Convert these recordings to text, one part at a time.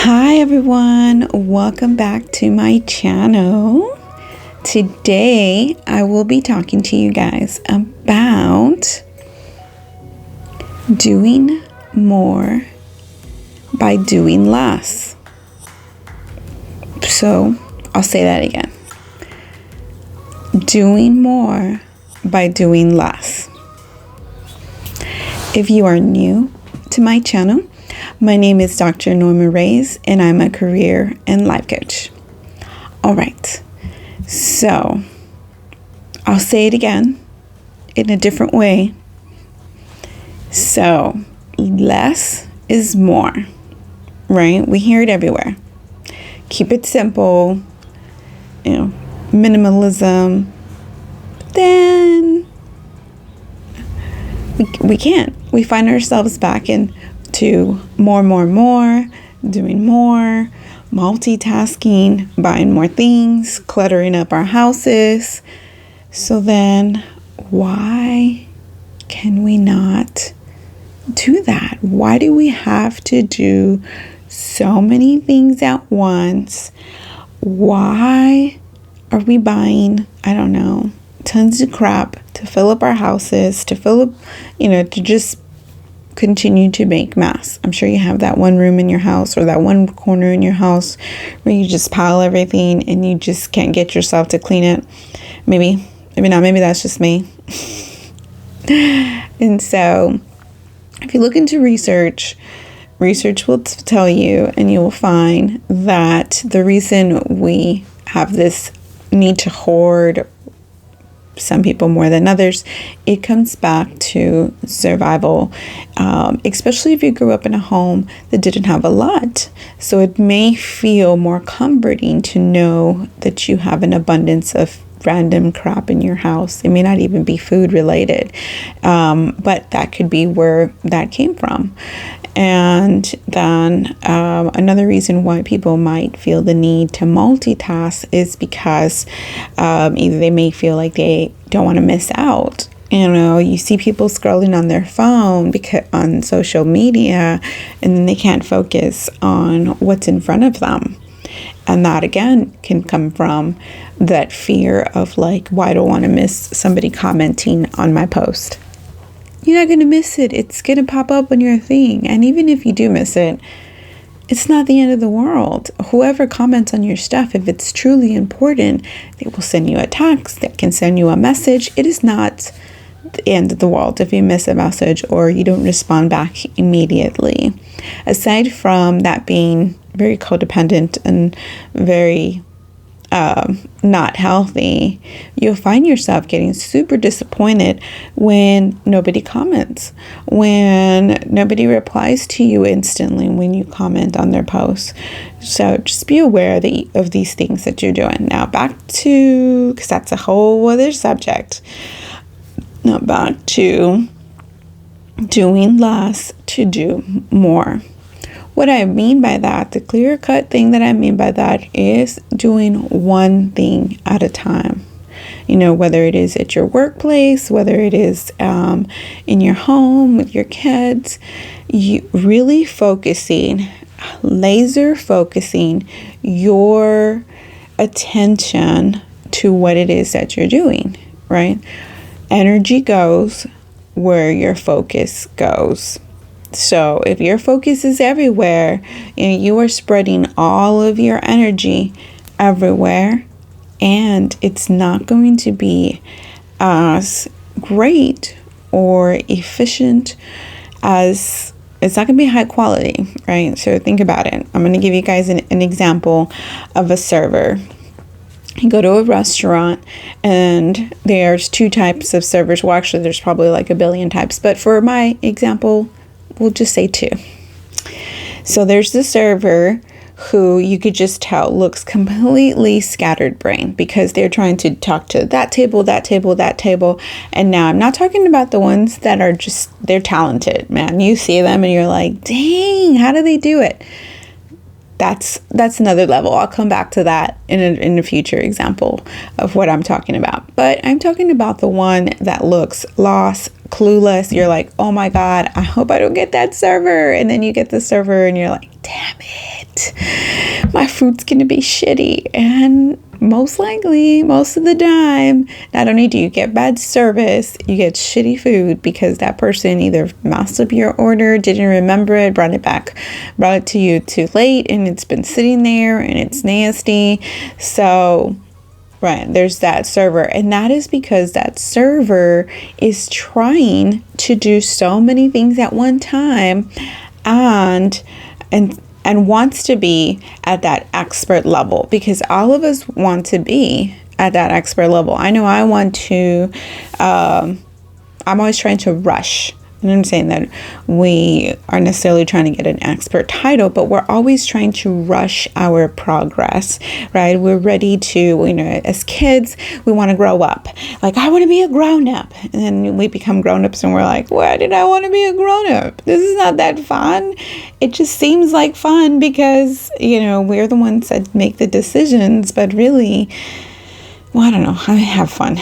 Hi everyone, welcome back to my channel. Today I will be talking to you guys about doing more by doing less. So I'll say that again. Doing more by doing less. If you are new to my channel, my name is Dr. Norma Reyes, and I'm a career and life coach. All right, so I'll say it again in a different way. So less is more, right? We hear it everywhere. Keep it simple, minimalism. Then we can't. We find ourselves back into more, doing more, multitasking, buying more things, cluttering up our houses. So then why can we not do that? Why do we have to do so many things at once? Why are we buying, tons of crap to fill up our houses, to just continue to make mess? I'm sure you have that one room in your house or that one corner in your house where you just pile everything and you just can't get yourself to clean it. Maybe not. Maybe that's just me. And so if you look into research will tell you, and you will find that the reason we have this need to hoard, some people more than others, it comes back to survival, especially if you grew up in a home that didn't have a lot. So it may feel more comforting to know that you have an abundance of random crap in your house. It may not even be food related, but that could be where that came from. And then another reason why people might feel the need to multitask is because either they may feel like they don't want to miss out. You see people scrolling on their phone on social media, and then they can't focus on what's in front of them. And that again can come from that fear of why do I want to miss somebody commenting on my post? You're not going to miss it. It's going to pop up on your thing. And even if you do miss it, it's not the end of the world. Whoever comments on your stuff, if it's truly important, they will send you a text. They can send you a message. It is not the end of the world if you miss a message or you don't respond back immediately. Aside from that being very codependent and very not healthy, you'll find yourself getting super disappointed when nobody comments, when nobody replies to you instantly when you comment on their posts. So just be aware of these things that you're doing. Now back to, because that's a whole other subject. Now back to doing less to do more. What I mean by that, the clear-cut thing that I mean by that is doing one thing at a time. Whether it is at your workplace, whether it is in your home with your kids, you really laser focusing your attention to what it is that you're doing, right? Energy goes where your focus goes. So if your focus is everywhere and you are spreading all of your energy everywhere, and it's not going to be as great or efficient as, it's not going to be high quality, right? So think about it. I'm going to give you guys an example of a server. You go to a restaurant and there's two types of servers. Well, actually, there's probably a billion types, but for my example, we'll just say two. So there's the server who you could just tell looks completely scattered brain because they're trying to talk to that table. And now I'm not talking about the ones that are they're talented, man. You see them and you're like, dang, how do they do it? That's another level. I'll come back to that in a future example of what I'm talking about. But I'm talking about the one that looks lost, clueless. You're like, oh my God, I hope I don't get that server. And then you get the server and you're like, damn it. my food's going to be shitty. And most likely, most of the time, not only do you get bad service, you get shitty food because that person either messed up your order, didn't remember it, brought it to you too late, and it's been sitting there and it's nasty. So, right, there's that server. And that is because that server is trying to do so many things at one time and wants to be at that expert level, because all of us want to be at that expert level. I know I want to, I'm always trying to rush. And I'm saying that we are necessarily trying to get an expert title, but we're always trying to rush our progress, right? We're ready to, as kids, we want to grow up. Like, I want to be a grown up. And then we become grown ups and we're like, why did I want to be a grown up? This is not that fun. It just seems like fun because, we're the ones that make the decisions, but really, well, I don't know. I have fun.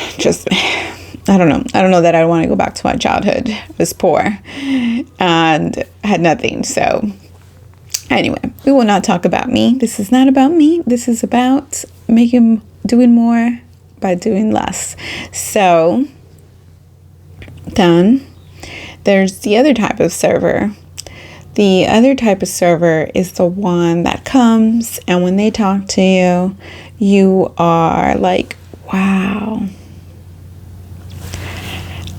I don't know that I want to go back to my childhood. I was poor and had nothing. So anyway, we will not talk about me. This is not about me. This is about doing more by doing less. So then there's the other type of server. The other type of server is the one that comes, and when they talk to you, you are like, wow,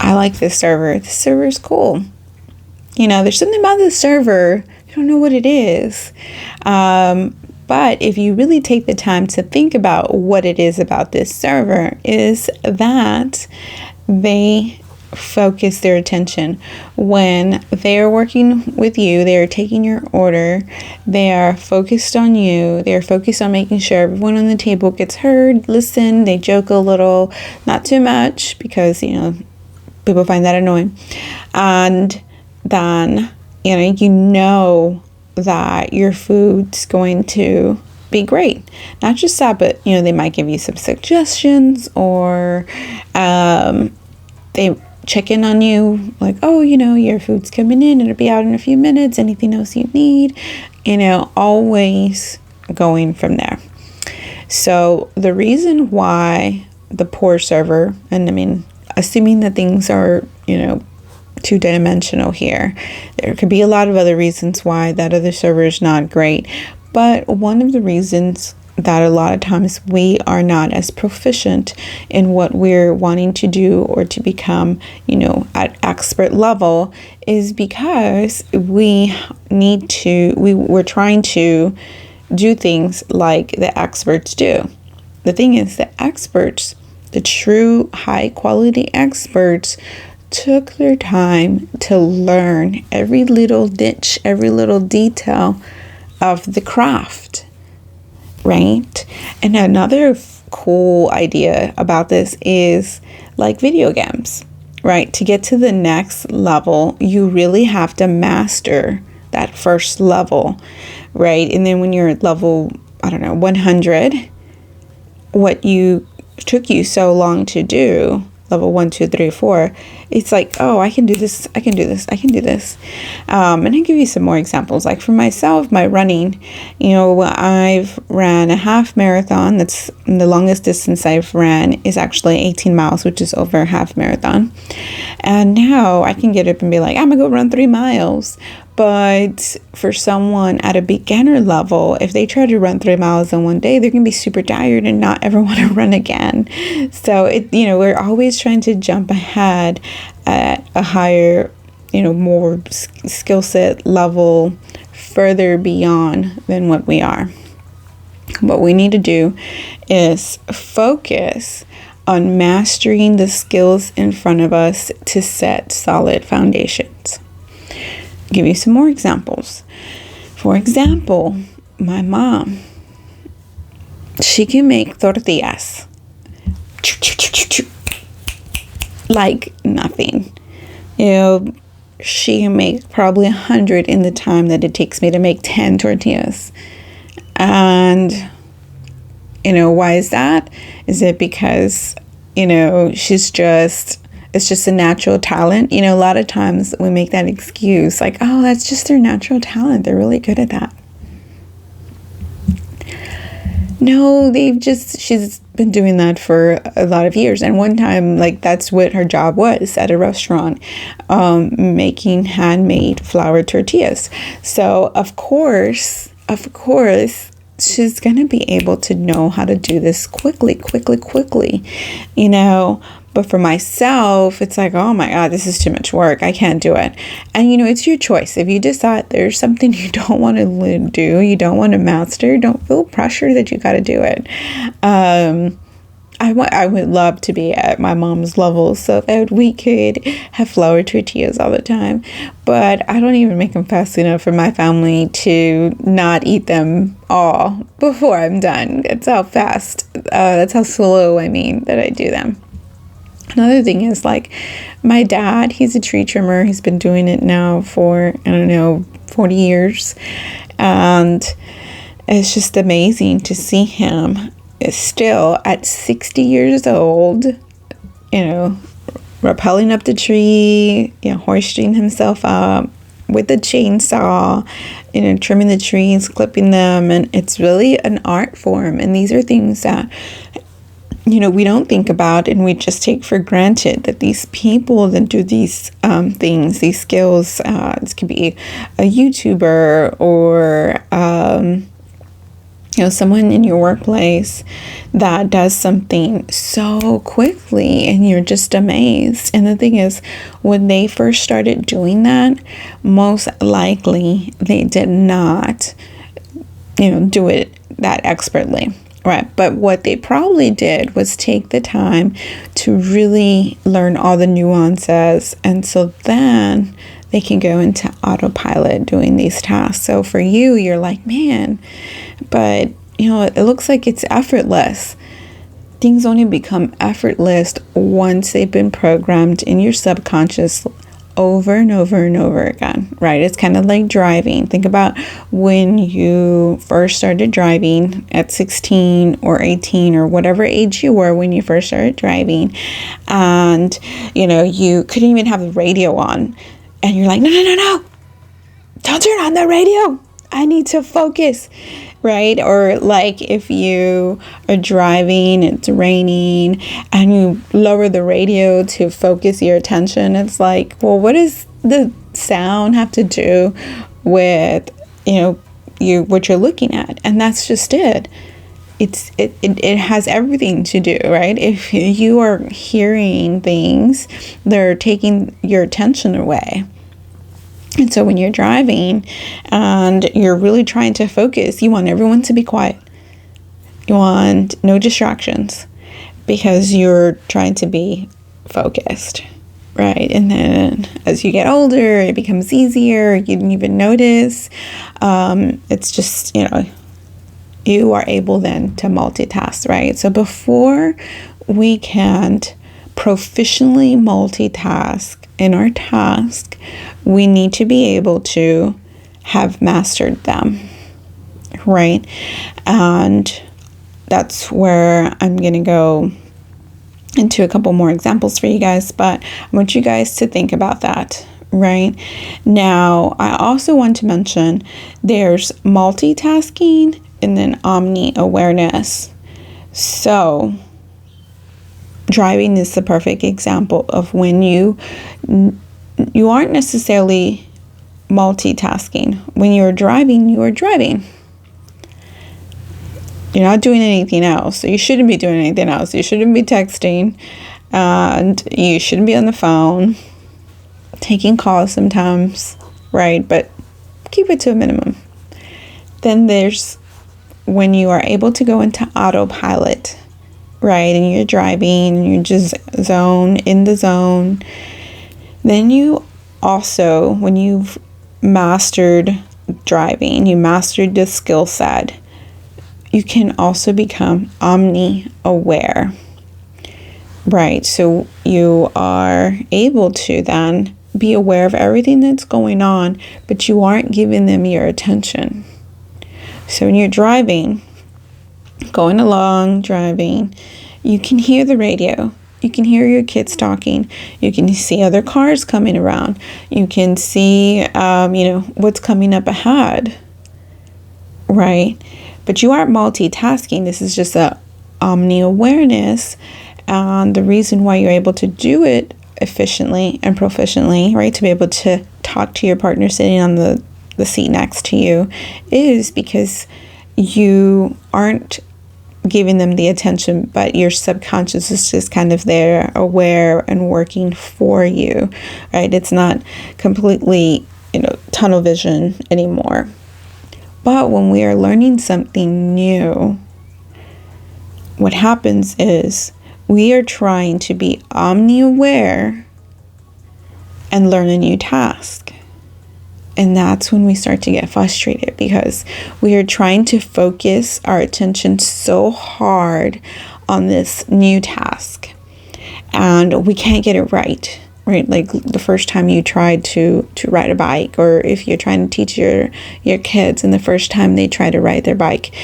I like this server. This server is cool. There's something about this server. You don't know what it is. But if you really take the time to think about what it is about this server, is that they focus their attention. When they're working with you, they're taking your order, they are focused on you, they're focused on making sure everyone on the table gets heard, listen, they joke a little, not too much, because, people find that annoying. And then, you know that your food's going to be great. Not just that, but, they might give you some suggestions, or they check in on you like, oh, your food's coming in. It'll be out in a few minutes. Anything else you need? Always going from there. So the reason why the poor server, and assuming that things are, two-dimensional here, there could be a lot of other reasons why that other server is not great. But one of the reasons that a lot of times we are not as proficient in what we're wanting to do or to become, at expert level, is because we're trying to do things like the experts do. The thing is, the experts, the true high quality experts, took their time to learn every little niche, every little detail of the craft, right? And another cool idea about this is like video games, right? To get to the next level, you really have to master that first level, right? And then when you're at level, 100, what took you so long to do, level 1, 2, 3, 4, it's like, oh, I can do this. And I'll give you some more examples. Like for myself, my running, I've ran a half marathon. That's the longest distance I've ran is actually 18 miles, which is over a half marathon. And now I can get up and be like, I'm gonna go run 3 miles. But for someone at a beginner level, if they try to run 3 miles in one day, they're going to be super tired and not ever want to run again. So, we're always trying to jump ahead at a higher, more skill set level, further beyond than what we are. What we need to do is focus on mastering the skills in front of us to set solid foundations. Give you some more examples. For example, my mom, she can make tortillas like nothing. She can make probably 100 in the time that it takes me to make 10 tortillas. And why is that? Is it because it's just a natural talent? A lot of times we make that excuse like, oh, that's just their natural talent. They're really good at that. No, she's been doing that for a lot of years. And one time, like, that's what her job was at a restaurant, making handmade flour tortillas. So, of course, she's going to be able to know how to do this quickly, you know. But for myself, it's like, oh my God, this is too much work. I can't do it. And, you know, it's your choice. If you decide there's something you don't want to do, you don't want to master, don't feel pressure that you got to do it. I would love to be at my mom's level so that we could have flour tortillas all the time. But I don't even make them fast enough for my family to not eat them all before I'm done. That's how fast, that's how slow, that I do them. Another thing is, like, my dad, he's a tree trimmer. He's been doing it now for, 40 years. And it's just amazing to see him still at 60 years old, rappelling up the tree, hoisting himself up with a chainsaw, trimming the trees, clipping them. And it's really an art form. And these are things that, we don't think about, and we just take for granted that these people that do these things, these skills, this could be a YouTuber or, someone in your workplace that does something so quickly and you're just amazed. And the thing is, when they first started doing that, most likely they did not, do it that expertly. Right. But what they probably did was take the time to really learn all the nuances. And so then they can go into autopilot doing these tasks. So for you, you're like, man, but, it looks like it's effortless. Things only become effortless once they've been programmed in your subconscious over and over and over again, right? It's kind of like driving. Think about when you first started driving at 16 or 18 or whatever age you were when you first started driving, and you couldn't even have the radio on, and you're like, no, don't turn on the radio, I need to focus, right? Or like if you are driving, it's raining, and you lower the radio to focus your attention. It's like, well, what does the sound have to do with, what you're looking at? And that's just it. It has everything to do, right? If you are hearing things, they're taking your attention away. And so when you're driving and you're really trying to focus, you want everyone to be quiet. You want no distractions because you're trying to be focused, right? And then as you get older, it becomes easier. You didn't even notice. It's just, you are able then to multitask, right? So before we can proficiently multitask in our task, we need to be able to have mastered them, right? And that's where I'm going to go into a couple more examples for you guys, but I want you guys to think about that, right? Now, I also want to mention there's multitasking and then omni-awareness. So driving is the perfect example of when you aren't necessarily multitasking. When you're driving, you are driving. You're not doing anything else. So you shouldn't be doing anything else. You shouldn't be texting, and you shouldn't be on the phone, taking calls sometimes, right? But keep it to a minimum. Then there's when you are able to go into autopilot, right? And you're driving, and you're just in the zone. Then you also, when you've mastered driving, you mastered the skill set, you can also become omni-aware, right? So you are able to then be aware of everything that's going on, but you aren't giving them your attention. So when you're driving, going along, driving, you can hear the radio. You can hear your kids talking. You can see other cars coming around. You can see, what's coming up ahead. right? But you aren't multitasking. This is just a omni-awareness. And the reason why you're able to do it efficiently and proficiently, right, to be able to talk to your partner sitting on the seat next to you, is because you aren't giving them the attention, but your subconscious is just kind of there, aware and working for you, right? It's not completely, tunnel vision anymore. But when we are learning something new, what happens is we are trying to be omni-aware and learn a new task. And that's when we start to get frustrated, because we are trying to focus our attention so hard on this new task and we can't get it right? Like the first time you tried to ride a bike, or if you're trying to teach your kids and the first time they try to ride their bike,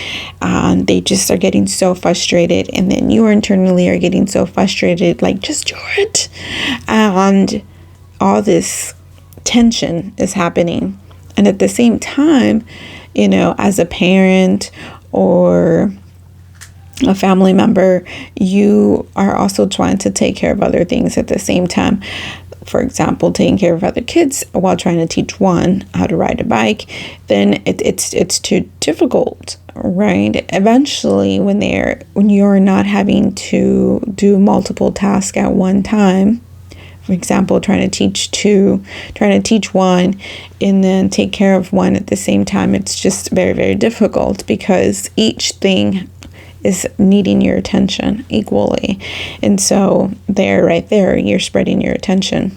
they just are getting so frustrated, and then you internally are getting so frustrated, like, just do it. And all this tension is happening. And at the same time, as a parent or a family member, you are also trying to take care of other things at the same time. For example, taking care of other kids while trying to teach one how to ride a bike, then it's too difficult, right? Eventually, when you're not having to do multiple tasks at one time, for example, trying to teach one and then take care of one at the same time, it's just very, very difficult because each thing is needing your attention equally. And so right there, you're spreading your attention.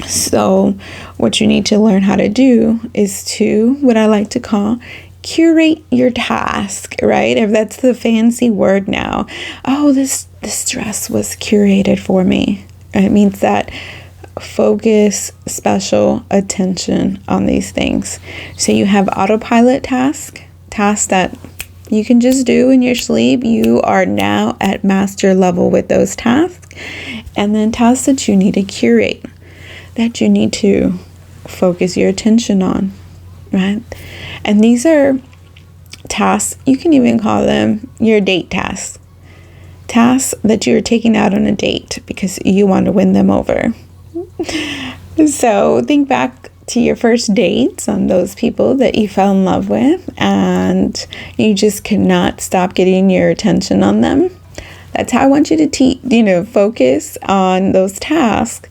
So what you need to learn how to do is to, what I like to call, curate your task, right? If that's the fancy word now. Oh, this dress was curated for me. It means that focus special attention on these things. So you have autopilot tasks that you can just do in your sleep. You are now at master level with those tasks. And then tasks that you need to curate, that you need to focus your attention on, right? And these are tasks, you can even call them your date tasks. Tasks that you're taking out on a date because you want to win them over. So think back to your first dates on those people that you fell in love with and you just could not stop getting your attention on them. That's how I want you to focus on those tasks,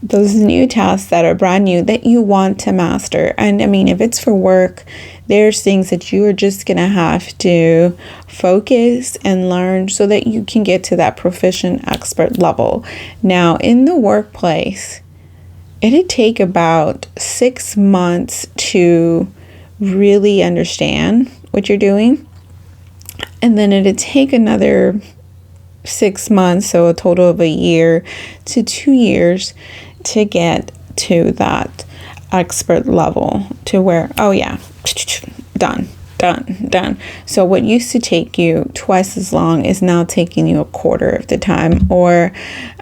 those new tasks that are brand new that you want to master. And I mean, if it's for work, there's things that you are just going to have to focus and learn so that you can get to that proficient expert level. Now, in the workplace, it'd take about 6 months to really understand what you're doing. And then it'd take another 6 months, so a total of a year to 2 years to get to that expert level, to where, oh yeah, done. So what used to take you twice as long is now taking you a quarter of the time, or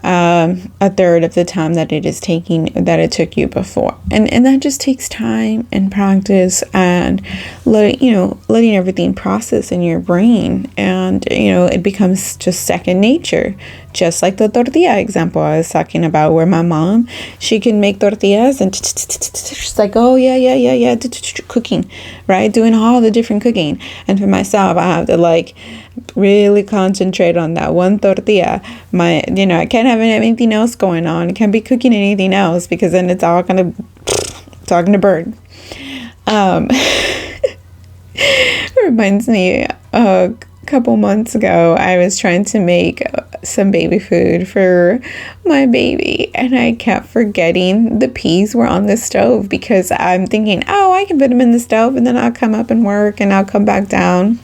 a third of the time that it took you before. And that just takes time and practice and letting everything process in your brain, and it becomes just second nature. Just like the tortilla example I was talking about, where my mom, she can make tortillas and she's like, oh yeah, cooking, right? Doing all the different cooking. And for myself, I have to really concentrate on that one tortilla. I can't have anything else going on. I can't be cooking anything else because then it's all gonna burn. It reminds me, a couple months ago, I was trying to make some baby food for my baby, and I kept forgetting the peas were on the stove because I'm thinking, oh, I can put them in the stove and then I'll come up and work and I'll come back down.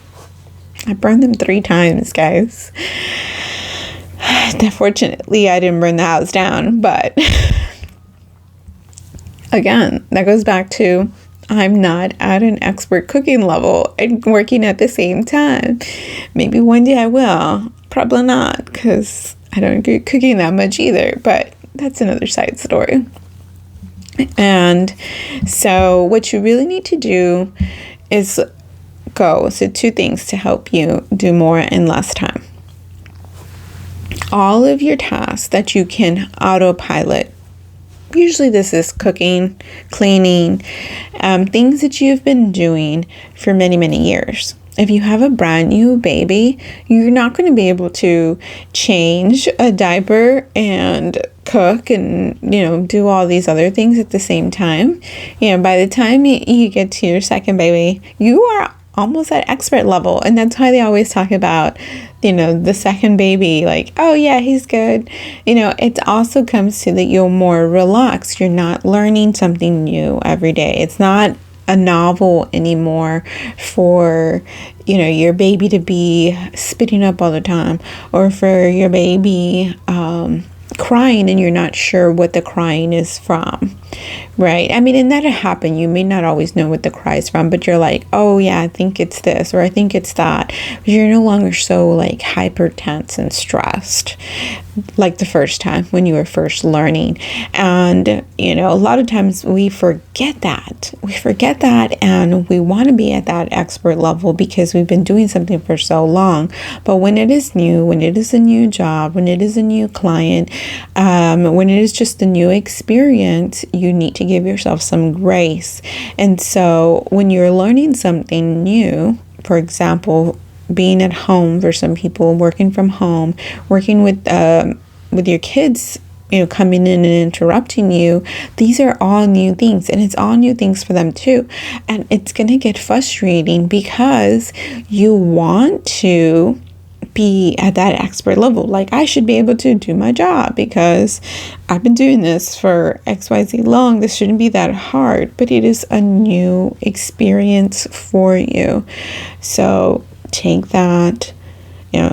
I burned them 3 times, guys. Unfortunately, I didn't burn the house down, but again, that goes back to I'm not at an expert cooking level and working at the same time. Maybe one day I will. Probably not, because I don't get cooking that much either, but that's another side story. And so what you really need to do is go. So 2 things to help you do more in less time. All of your tasks that you can autopilot. Usually this is cooking, cleaning, things that you've been doing for many, many years. If you have a brand new baby, you're not going to be able to change a diaper and cook and, do all these other things at the same time. By the time you get to your second baby, you are almost at expert level. And that's why they always talk about, the second baby, like, oh yeah, he's good. It also comes to that you're more relaxed. You're not learning something new every day. It's not a novel anymore for, your baby to be spitting up all the time, or for your baby crying and you're not sure what the crying is from, right? I mean, and that'll happen. You may not always know what the cry is from, but you're like, oh yeah, I think it's this, or I think it's that. But you're no longer so like hyper tense and stressed like the first time when you were first learning. And, a lot of times we forget that. And we want to be at that expert level because we've been doing something for so long. But when it is new, when it is a new job, when it is a new client, when it is just a new experience, you need to give yourself some grace. And so when you're learning something new, for example, being at home for some people, working from home, working with your kids, coming in and interrupting you, these are all new things, and it's all new things for them too. And it's going to get frustrating because you want to be at that expert level. Like, I should be able to do my job because I've been doing this for XYZ long. This shouldn't be that hard, but it is a new experience for you. So take that,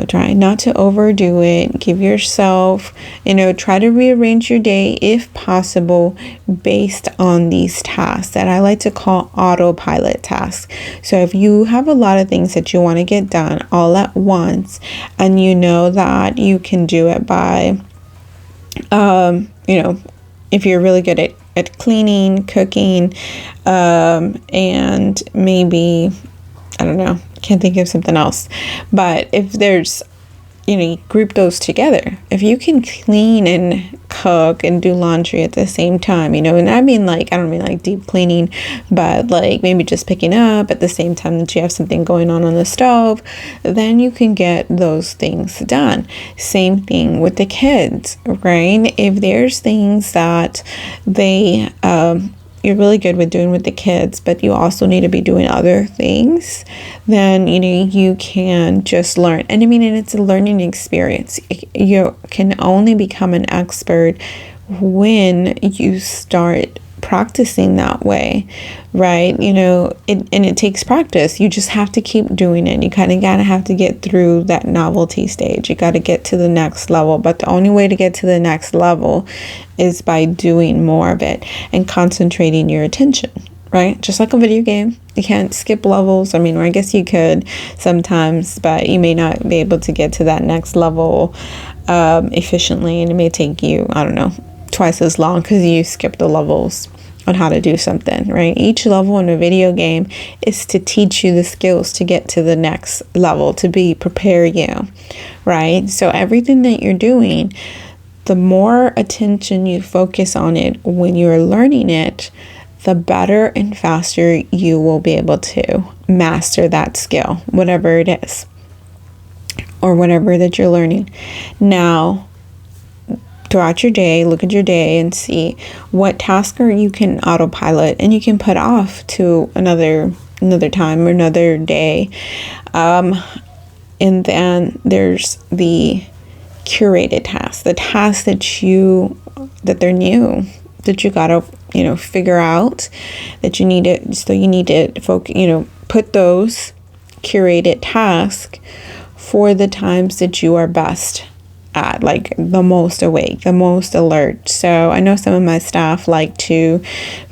try not to overdo it. Give yourself, try to rearrange your day if possible based on these tasks that I like to call autopilot tasks. So if you have a lot of things that you want to get done all at once, and you know that you can do it by, if you're really good at cleaning, cooking, and maybe, I don't know, can't think of something else. But if there's, you group those together. If you can clean and cook and do laundry at the same time, and I mean, I don't mean like deep cleaning, but like maybe just picking up at the same time that you have something going on the stove, then you can get those things done. Same thing with the kids, right? If there's things that they, you're really good with doing with the kids, but you also need to be doing other things, then, you can just learn. And I mean, and it's a learning experience. You can only become an expert when you start practicing that way, right? And it takes practice. You just have to keep doing it. You kind of gotta have to get through that novelty stage. You got to get to the next level. But the only way to get to the next level is by doing more of it and concentrating your attention, right? Just like a video game. You can't skip levels. I mean, or I guess you could sometimes, but you may not be able to get to that next level efficiently. And it may take you, I don't know, twice as long because you skip the levels on how to do something, right? Each level in a video game is to teach you the skills to get to the next level, to prepare you, right? So everything that you're doing, the more attention you focus on it when you're learning it, the better and faster you will be able to master that skill, whatever it is, or whatever that you're learning. Now, throughout your day, look at your day and see what task you can autopilot and you can put off to another time or another day. And then there's the curated tasks, the tasks that they're new, that you gotta, figure out, that you need to, so you need to focus, put those curated tasks for the times that you are best at, like the most awake, the most alert. So I know some of my staff like to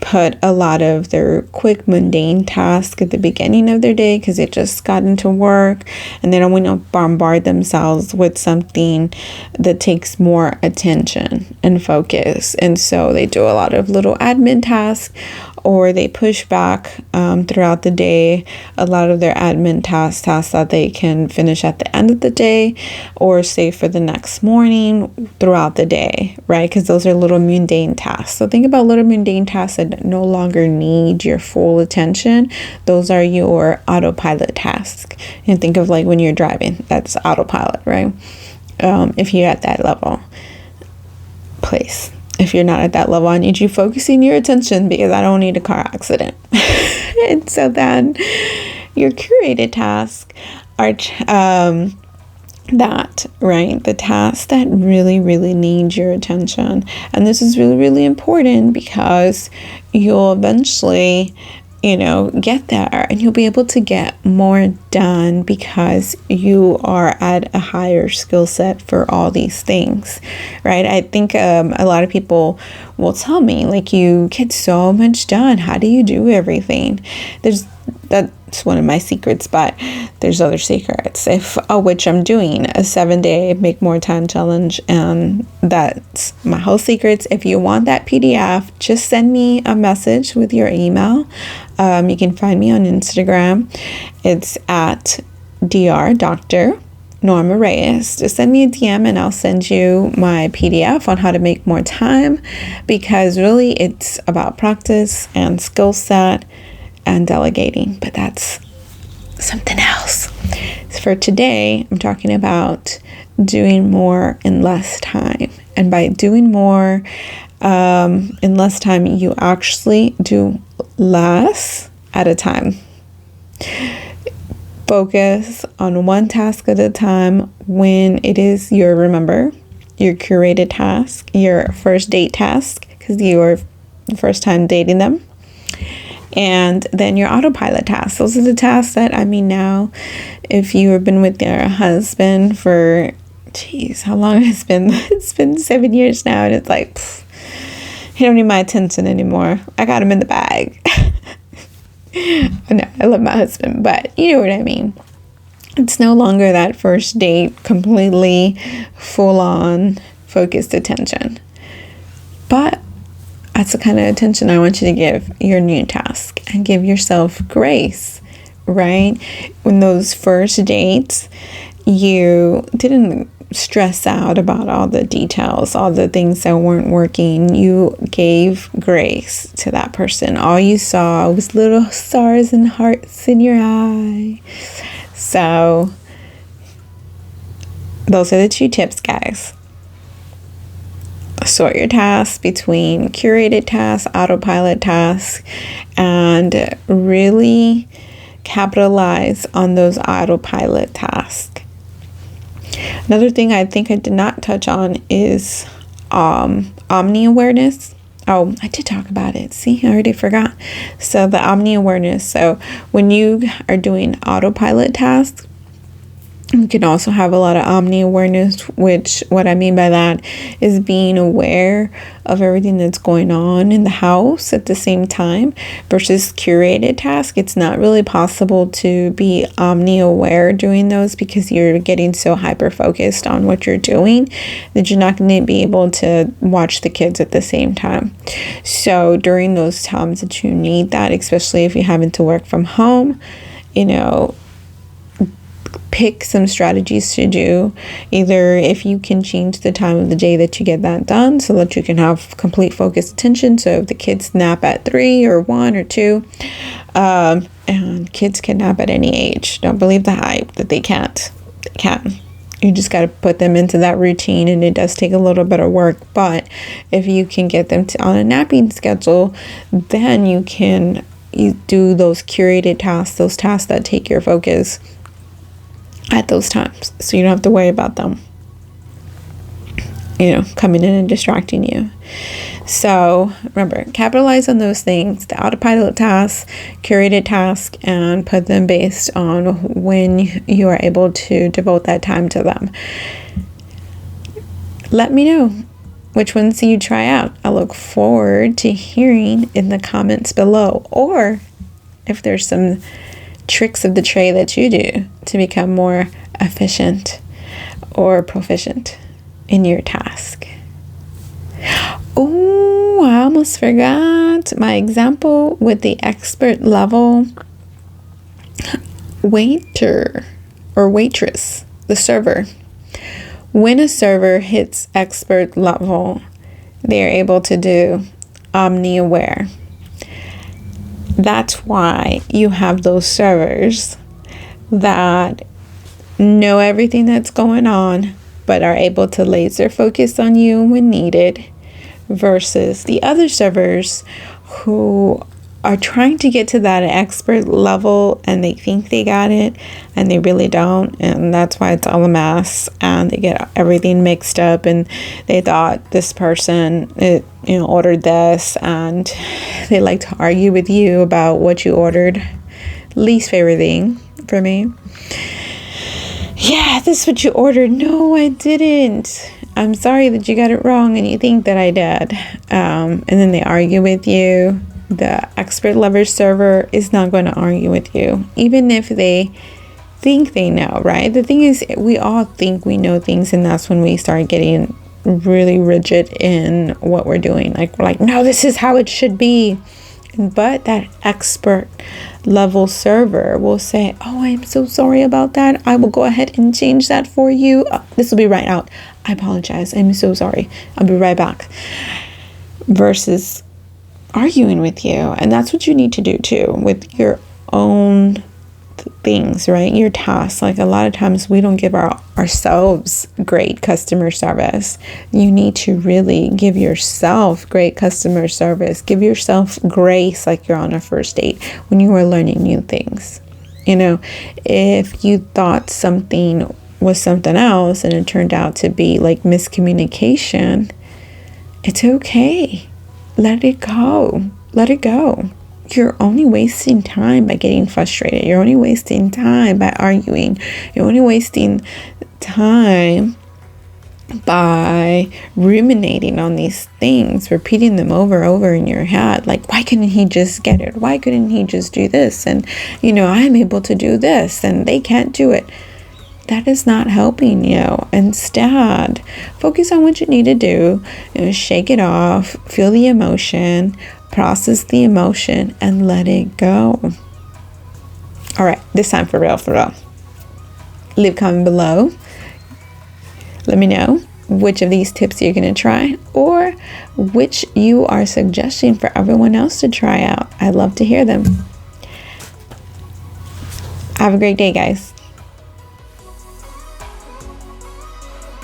put a lot of their quick mundane tasks at the beginning of their day because they just got into work and they don't want to bombard themselves with something that takes more attention and focus. And so they do a lot of little admin tasks or they push back throughout the day a lot of their admin tasks that they can finish at the end of the day or save for the next morning throughout the day, right? Because those are little mundane tasks. So think about little mundane tasks that no longer need your full attention. Those are your autopilot tasks. And think of like when you're driving, that's autopilot, right? If you're at that level, please. If you're not at that level, I need you focusing your attention because I don't need a car accident. And so then your curated tasks are that, right? The tasks that really, really need your attention. And this is really, really important because you'll eventually, get there and you'll be able to get more done because you are at a higher skill set for all these things, right? I think a lot of people will tell me, like, you get so much done. How do you do everything? That's one of my secrets, but there's other secrets, which I'm doing a 7-day make more time challenge, and that's my whole secrets. If you want that PDF, just send me a message with your email. You can find me on Instagram. It's at Dr. Norma Reyes. Just send me a DM and I'll send you my PDF on how to make more time, because really it's about practice and skill set and delegating, but that's something else. For today, I'm talking about doing more in less time. And by doing more in less time, you actually do less at a time. Focus on one task at a time when it is your curated task, your first date task, because you are the first time dating them. And then your autopilot tasks. Those are the tasks that, now, if you have been with your husband for, how long has it been? It's been 7 years now. And it's like, he don't need my attention anymore. I got him in the bag. No, I love my husband, but you know what I mean. It's no longer that first date, completely full on focused attention. But that's the kind of attention I want you to give your new task, and give yourself grace, right? When those first dates, you didn't stress out about all the details, all the things that weren't working. You gave grace to that person. All you saw was little stars and hearts in your eye. So those are the 2 tips, guys. Sort your tasks between curated tasks, autopilot tasks, and really capitalize on those autopilot tasks. Another thing I think I did not touch on is omni awareness. Oh, I did talk about it. See, I already forgot. So the omni awareness. So when you are doing autopilot tasks, you can also have a lot of omni awareness, which what I mean by that is being aware of everything that's going on in the house at the same time, versus curated tasks. It's not really possible to be omni aware doing those because you're getting so hyper focused on what you're doing that you're not going to be able to watch the kids at the same time. So during those times that you need that, especially if you're having to work from home, pick some strategies to do. Either if you can change the time of the day that you get that done so that you can have complete focused attention. So if the kids nap at 3 or 1 or 2, and kids can nap at any age. Don't believe the hype that they can't. They can. You just got to put them into that routine, and it does take a little bit of work. But if you can get them on a napping schedule, then you do those curated tasks, those tasks that take your focus at those times, so you don't have to worry about them coming in and distracting you. So remember, capitalize on those things, the autopilot tasks, curated tasks, and put them based on when you are able to devote that time to them. Let me know which ones you try out. I look forward to hearing in the comments below, or if there's some tricks of the trade that you do to become more efficient or proficient in your task. Oh, I almost forgot my example with the expert level waiter or waitress, the server. When a server hits expert level, they're able to do omni-aware. That's why you have those servers that know everything that's going on, but are able to laser focus on you when needed, versus the other servers who are trying to get to that expert level and they think they got it and they really don't, and that's why it's all a mess and they get everything mixed up, and they thought this person ordered this, and they like to argue with you about what you ordered. Least favorite thing for me. Yeah, this is what you ordered. No, I didn't. I'm sorry that you got it wrong and you think that I did. And then they argue with you. The expert level server is not going to argue with you, even if they think they know, right? The thing is, we all think we know things, and that's when we start getting really rigid in what we're doing. Like, we're like, no, this is how it should be. But that expert level server will say, oh, I'm so sorry about that. I will go ahead and change that for you. This will be right out. I apologize. I'm so sorry. I'll be right back. Versus arguing with you. And that's what you need to do too with your own things, right? Your tasks. Like, a lot of times we don't give ourselves great customer service. You need to really give yourself great customer service. Give yourself grace, like you're on a first date when you are learning new things. If you thought something was something else and it turned out to be like miscommunication, it's okay. Let it go. Let it go. You're only wasting time by getting frustrated. You're only wasting time by arguing. You're only wasting time by ruminating on these things, repeating them over in your head. Like, why couldn't he just get it? Why couldn't he just do this? And, I'm able to do this and they can't do it. That is not helping you. Instead, focus on what you need to do. Shake it off, feel the emotion, process the emotion, and let it go. All right, this time for real. Leave a comment below. Let me know which of these tips you're going to try, or which you are suggesting for everyone else to try out. I'd love to hear them. Have a great day, guys.